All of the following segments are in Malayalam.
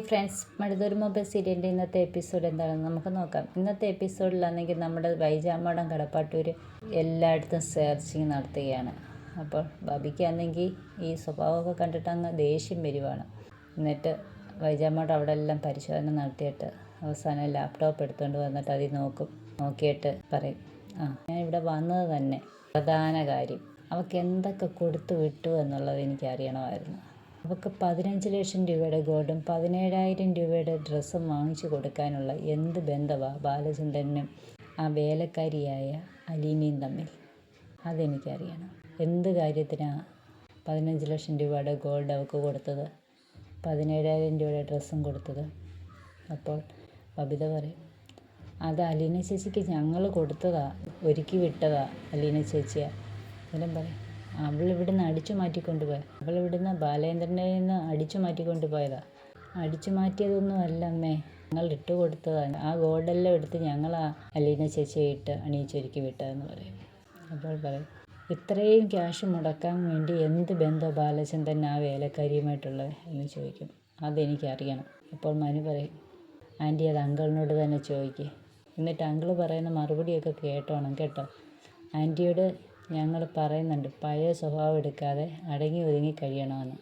ഹായ് ഫ്രണ്ട്സ്, മഴതൊരു മൊബൈൽ സീരിയലിൻ്റെ ഇന്നത്തെ എപ്പിസോഡ് എന്താണെന്ന് നമുക്ക് നോക്കാം. ഇന്നത്തെ എപ്പിസോഡിലാണെങ്കിൽ നമ്മുടെ വൈജാമടം കടപ്പാട്ടൂർ എല്ലായിടത്തും സെർച്ചിങ് നടത്തുകയാണ്. അപ്പോൾ ബബിക്കാണെങ്കിൽ ഈ സ്വഭാവമൊക്കെ കണ്ടിട്ട് അങ്ങ് ദേഷ്യം വരുവാണ്. എന്നിട്ട് വൈജാമടം അവിടെ എല്ലാം പരിശോധന നടത്തിയിട്ട് അവസാനം ലാപ്ടോപ്പ് എടുത്തുകൊണ്ട് വന്നിട്ട് അതിൽ നോക്കിയിട്ട് പറയും, ഞാൻ ഇവിടെ വന്നത് തന്നെ പ്രധാന കാര്യം അവൾക്ക് എന്തൊക്കെ കൊടുത്തു വിട്ടു എന്നുള്ളത് എനിക്കറിയണമായിരുന്നു. അവൾക്ക് 15 ലക്ഷം രൂപയുടെ ഗോൾഡും 17,000 രൂപയുടെ ഡ്രസ്സും വാങ്ങിച്ചു കൊടുക്കാനുള്ള എന്ത് ബന്ധമാണ് ബാലചന്ദ്രനും ആ വേലക്കാരിയായ അലീനയും തമ്മിൽ? അതെനിക്കറിയണം. എന്ത് കാര്യത്തിനാണ് 15 ലക്ഷം രൂപയുടെ ഗോൾഡ് അവൾക്ക് കൊടുത്തത്, 17,000 രൂപയുടെ ഡ്രസ്സും കൊടുത്തത്? അപ്പോൾ ബബിത പറയും, അത് അലീന ചേച്ചിക്ക് ഞങ്ങൾ കൊടുത്തതാ, ഒരുക്കി വിട്ടതാ അലീന ചേച്ചിയാ. എല്ലാം പറയും, അവളിവിടുന്ന് അടിച്ചു മാറ്റിക്കൊണ്ടുപോയ, അവളിവിടുന്ന് ബാലേന്ദ്രൻ്റെ നിന്ന് അടിച്ചു മാറ്റിക്കൊണ്ടുപോയതാ. അടിച്ചു മാറ്റിയതൊന്നും അല്ല അമ്മേ, ഞങ്ങൾ ഇട്ട് കൊടുത്തതാണ്. ആ ഗോൾഡെല്ലാം എടുത്ത് ഞങ്ങളാ അലീന ചേച്ചിയെ ഇട്ട് അണിയിച്ചൊരുക്കി വിട്ടതെന്ന് പറയും. അപ്പോൾ പറയും, ഇത്രയും ക്യാഷ് മുടക്കാൻ വേണ്ടി എന്ത് ബന്ധം ബാലചന്ദ്രൻ ആ വേലക്കാരിയുമായിട്ടുള്ളത് എന്ന് ചോദിക്കും. അതെനിക്കറിയണം. അപ്പോൾ മനു പറയും, ആൻറ്റി അത് അങ്കിളിനോട് തന്നെ ചോദിക്കുക, എന്നിട്ട് അങ്കിൾ പറയുന്ന മറുപടിയൊക്കെ കേട്ടോണം കേട്ടോ. ആൻറ്റിയോട് ഞങ്ങൾ പറയുന്നുണ്ട് പഴയ സ്വഭാവം എടുക്കാതെ അടങ്ങി ഒതുങ്ങി കഴിയണമെന്ന്.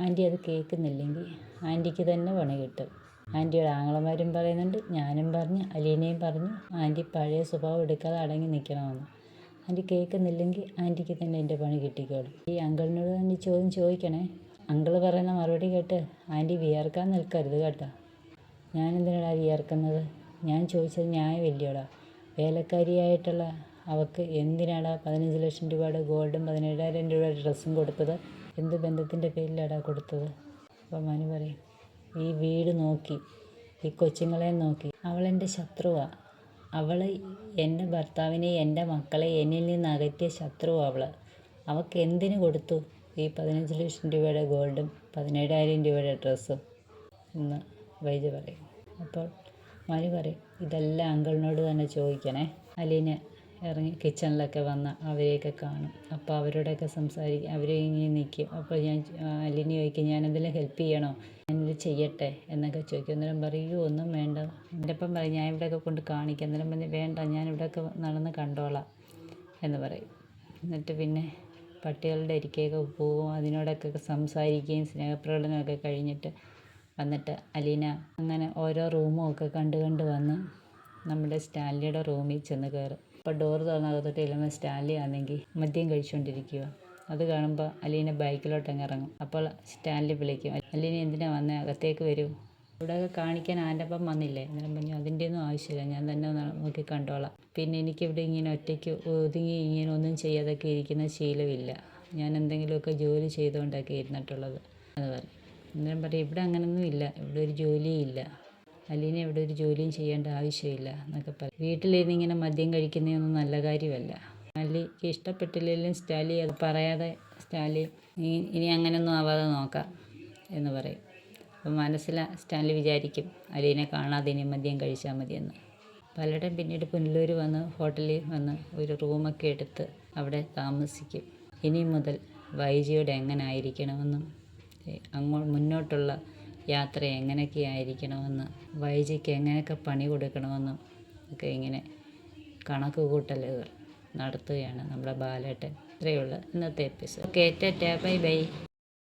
ആൻറ്റി അത് കേൾക്കുന്നില്ലെങ്കിൽ ആൻറ്റിക്ക് തന്നെ പണി കിട്ടും. ആൻറ്റിയുടെ ആങ്ങളമാരും പറയുന്നുണ്ട്, ഞാനും പറഞ്ഞു, അലീനയും പറഞ്ഞു, ആൻറ്റി പഴയ സ്വഭാവം എടുക്കാതെ അടങ്ങി നിൽക്കണമെന്ന്. ആൻറ്റി കേൾക്കുന്നില്ലെങ്കിൽ ആൻറ്റിക്ക് തന്നെ എൻ്റെ പണി കിട്ടിക്കോളും. ഈ അങ്കിളിനോട് തന്നെ ചോദിക്കണേ. അങ്കിൾ പറയുന്ന മറുപടി കേട്ട് ആൻറ്റി വിയർക്കാൻ നിൽക്കരുത് കേട്ടോ. ഞാനെന്തിനാടാ വിയർക്കുന്നത്? ഞാൻ ചോദിച്ചത് ന്യായമില്ലയോടാ. വേലക്കാരിയായിട്ടുള്ള അവൾക്ക് എന്തിനാടാ 15 ലക്ഷം രൂപയുടെ ഗോൾഡും 17,000 രൂപയുടെ ഡ്രസ്സും കൊടുത്തത്? എന്ത് ബന്ധത്തിൻ്റെ പേരിലാടാ കൊടുത്തത്? അപ്പോൾ മനു പറയും, ഈ വീട് നോക്കി, ഈ കൊച്ചുങ്ങളെ നോക്കി, അവളെൻ്റെ ശത്രുവാണ്. അവൾ എൻ്റെ ഭർത്താവിനെ, എൻ്റെ മക്കളെ എന്നിൽ നിന്ന് അകറ്റിയ ശത്രുവാണ് അവൾക്ക് എന്തിനു കൊടുത്തു ഈ 15 ലക്ഷം രൂപയുടെ ഗോൾഡും 17,000 രൂപയുടെ ഡ്രസ്സും എന്ന് വൈജ പറയും. അപ്പോൾ മനു പറയും, ഇതെല്ലാം അങ്കിളിനോട് തന്നെ ചോദിക്കണേ. അലീന ഇറങ്ങി കിച്ചണിലൊക്കെ വന്ന് അവരെയൊക്കെ കാണും. അപ്പോൾ അവരോടൊക്കെ സംസാരിക്കും, അവരിങ്ങനെ നിൽക്കും. അപ്പോൾ അലീന ചോദിക്കും, ഞാൻ എന്തെങ്കിലും ഹെൽപ്പ് ചെയ്യണോ, ഞാനിത് ചെയ്യട്ടെ എന്നൊക്കെ ചോദിക്കും. അന്നേരം പറയും, ഒന്നും വേണ്ട. എൻ്റെ ഒപ്പം പറയും, ഞാൻ ഇവിടെയൊക്കെ കൊണ്ട് കാണിക്കാം. അന്നേരം പറഞ്ഞ്, വേണ്ട, ഞാൻ ഇവിടെയൊക്കെ നടന്ന് കണ്ടോളാം എന്ന് പറയും. എന്നിട്ട് പിന്നെ പട്ടികളുടെ ഇരിക്കുകയൊക്കെ പോവും, അതിനോടൊക്കെ സംസാരിക്കുകയും സ്നേഹപ്രകടനമൊക്കെ കഴിഞ്ഞിട്ട് വന്നിട്ട് അലീന അങ്ങനെ ഓരോ റൂമും ഒക്കെ കണ്ട് വന്ന് നമ്മുടെ സ്റ്റാൻലിയുടെ റൂമിൽ ചെന്ന് കയറും. അപ്പോൾ ഡോർ തുറന്നകത്തോട്ട് ചെല്ലുമ്പോൾ സ്റ്റാൻലി ആണെങ്കിൽ മദ്യം കഴിച്ചുകൊണ്ടിരിക്കുക. അത് കാണുമ്പോൾ അലീന ബൈക്കിലോട്ട് അങ്ങ് ഇറങ്ങും. അപ്പോൾ സ്റ്റാൻലി വിളിക്കും, അലീന എന്തിനാ വന്നേ, അകത്തേക്ക് വരൂ, ഇവിടെയൊക്കെ കാണിക്കാൻ ആൻ്റെ ഒപ്പം വന്നില്ലേ? അന്നേരം പറഞ്ഞു, അതിൻ്റെ ഒന്നും ആവശ്യമില്ല, ഞാൻ തന്നെ നോക്കി കണ്ടോളാം. പിന്നെ എനിക്കിവിടെ ഇങ്ങനെ ഒറ്റയ്ക്ക് ഒതുങ്ങി ഇങ്ങനെ ഒന്നും ചെയ്യാതൊക്കെ ഇരിക്കുന്ന ശീലമില്ല. ഞാൻ എന്തെങ്കിലുമൊക്കെ ജോലി ചെയ്തുകൊണ്ടൊക്കെ ഇരുന്നിട്ടുള്ളത് എന്ന് പറയും. അന്നേരം പറയും, ഇവിടെ അങ്ങനൊന്നും ഇല്ല, ഇവിടെ ഒരു ജോലിയില്ല, അലീന ഇവിടെ ഒരു ജോലിയും ചെയ്യേണ്ട ആവശ്യമില്ല എന്നൊക്കെ പറയും. വീട്ടിലിരുന്ന് ഇങ്ങനെ മദ്യം കഴിക്കുന്നതൊന്നും നല്ല കാര്യമല്ല. സ്റ്റാൻലിക്ക് ഇഷ്ടപ്പെട്ടില്ലെങ്കിലും സ്റ്റാൻലി അത് പറയാതെ സ്റ്റാൻലി ഇനി അങ്ങനെയൊന്നും ആവാതെ നോക്കാം എന്ന് പറയും. അപ്പം മനസ്സിൽ സ്റ്റാൻലി വിചാരിക്കും, അലീനെ കാണാതെ ഇനി മദ്യം കഴിച്ചാൽ മതിയെന്ന്. പലരുടെയും പിന്നീട് പുനലൂർ വന്ന് ഹോട്ടലിൽ വന്ന് ഒരു റൂമൊക്കെ എടുത്ത് അവിടെ താമസിക്കും. ഇനി മുതൽ വൈജിയോട് എങ്ങനെ ആയിരിക്കണമെന്നും മുന്നോട്ടുള്ള യാത്ര എങ്ങനെയൊക്കെ ആയിരിക്കണമെന്ന്, വൈജിക്ക് എങ്ങനെയൊക്കെ പണി കൊടുക്കണമെന്നും ഒക്കെ ഇങ്ങനെ കണക്ക് കൂട്ടലുകൾ നടത്തുകയാണ് നമ്മുടെ ബാലേട്ടൻ. ഇത്രയുള്ള ഇന്നത്തെ episode. Okay, Tata, bye bye.